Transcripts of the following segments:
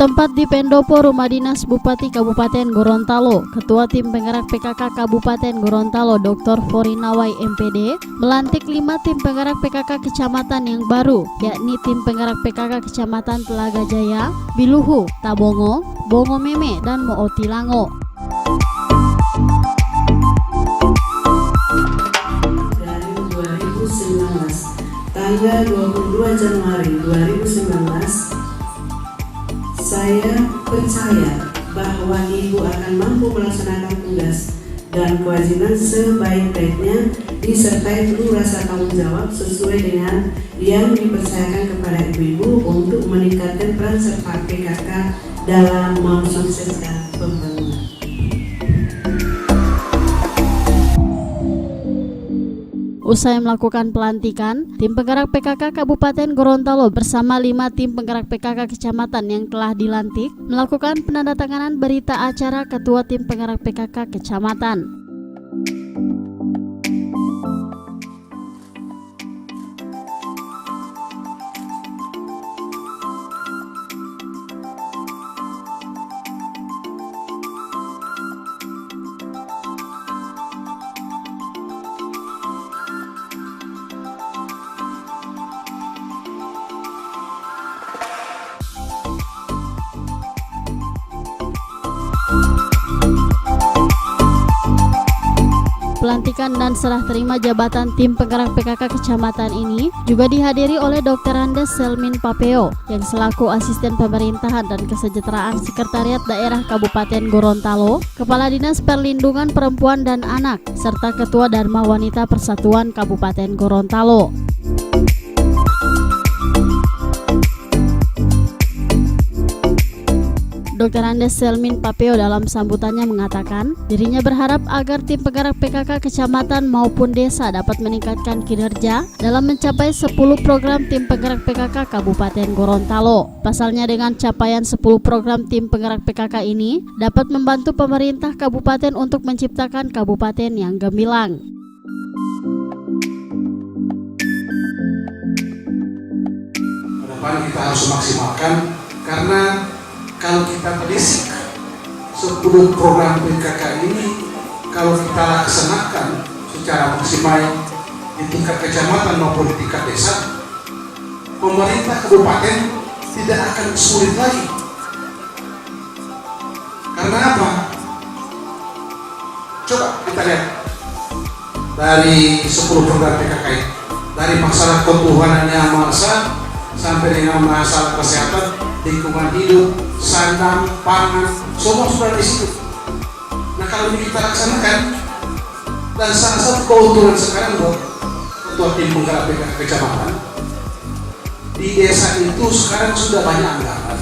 Bertempat di pendopo Rumah Dinas Bupati Kabupaten Gorontalo, Ketua Tim Penggerak PKK Kabupaten Gorontalo Dr. Forinawai MPD melantik 5 tim penggerak PKK kecamatan yang baru, yakni tim penggerak PKK Kecamatan Telaga Jaya, Biluhu, Tabongo, Bongo Meme, dan Mootilango. Dari 2019, tanggal 22 Januari 2019, saya percaya bahwa Ibu akan mampu melaksanakan tugas dan kewajiban sebaik-baiknya disertai penuh rasa tanggung jawab sesuai dengan yang dipercayakan kepada Ibu untuk meningkatkan peran serta PKK dalam mensukseskan pembangunan. Usai melakukan pelantikan, tim penggerak PKK Kabupaten Gorontalo bersama 5 tim penggerak PKK kecamatan yang telah dilantik melakukan penandatanganan berita acara Ketua Tim Penggerak PKK Kecamatan. Pelantikan dan serah terima jabatan tim penggerak PKK Kecamatan ini juga dihadiri oleh Dr. Andes Selmin Papeo yang selaku Asisten Pemerintahan dan Kesejahteraan Sekretariat Daerah Kabupaten Gorontalo, Kepala Dinas Perlindungan Perempuan dan Anak, serta Ketua Dharma Wanita Persatuan Kabupaten Gorontalo. Dr. Andes Selmin Papeo dalam sambutannya mengatakan, dirinya berharap agar tim penggerak PKK kecamatan maupun desa dapat meningkatkan kinerja dalam mencapai 10 program tim penggerak PKK Kabupaten Gorontalo. Pasalnya dengan capaian 10 program tim penggerak PKK ini dapat membantu pemerintah kabupaten untuk menciptakan kabupaten yang gemilang. Kedepan kita harus maksimalkan, karena kalau kita telisik 10 program PKK ini, kalau kita laksanakan secara maksimal di tingkat kecamatan maupun di tingkat desa, pemerintah kabupaten tidak akan sulit lagi. Karena apa? Coba kita lihat dari 10 program PKK ini, dari masalah ketuhanan yang masa sampai dengan masalah kesehatan, lingkungan hidup, sandang, pangan, semua sudah di situ. Nah, kalau ini kita laksanakan, dan salah satu keuntungan sekarang buat Ketua Tim Penggerak PKK Kecamatan, di desa itu sekarang sudah banyak anggaran.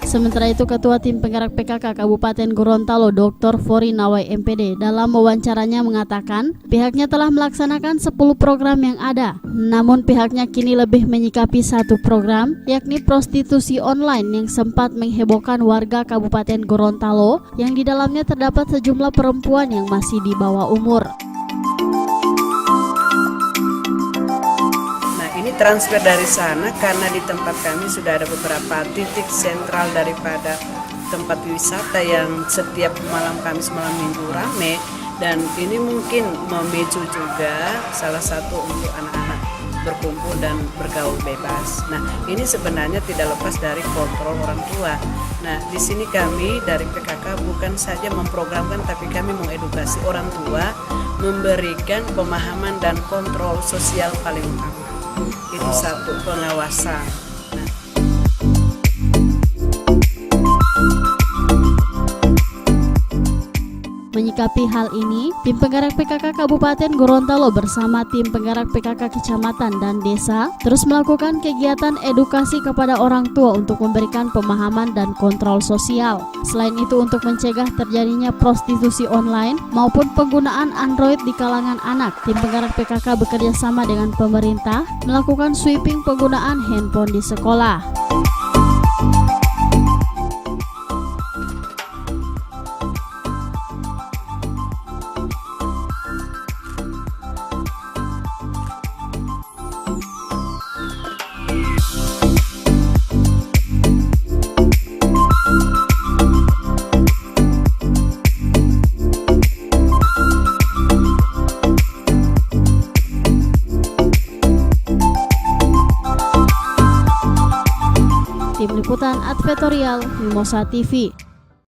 Sementara itu, Ketua Tim Penggerak PKK Kabupaten Gorontalo Dr. Forinawai MPD dalam wawancaranya mengatakan pihaknya telah melaksanakan 10 program yang ada. Namun pihaknya kini lebih menyikapi satu program, yakni prostitusi online yang sempat menghebohkan warga Kabupaten Gorontalo yang di dalamnya terdapat sejumlah perempuan yang masih di bawah umur. Transfer dari sana karena di tempat kami sudah ada beberapa titik sentral daripada tempat wisata yang setiap malam Kamis malam Minggu rame, dan ini mungkin memicu juga salah satu untuk anak-anak berkumpul dan bergaul bebas. Nah, ini sebenarnya tidak lepas dari kontrol orang tua. Nah, di sini kami dari PKK bukan saja memprogramkan, tapi kami mengedukasi orang tua, memberikan pemahaman dan kontrol sosial paling utama. Itu satu, pengawasan. Menyikapi hal ini, tim penggerak PKK Kabupaten Gorontalo bersama tim penggerak PKK Kecamatan dan Desa terus melakukan kegiatan edukasi kepada orang tua untuk memberikan pemahaman dan kontrol sosial. Selain itu, untuk mencegah terjadinya prostitusi online maupun penggunaan Android di kalangan anak, tim penggerak PKK bekerja sama dengan pemerintah melakukan sweeping penggunaan handphone di sekolah. Liputan Advertorial Mimosa TV.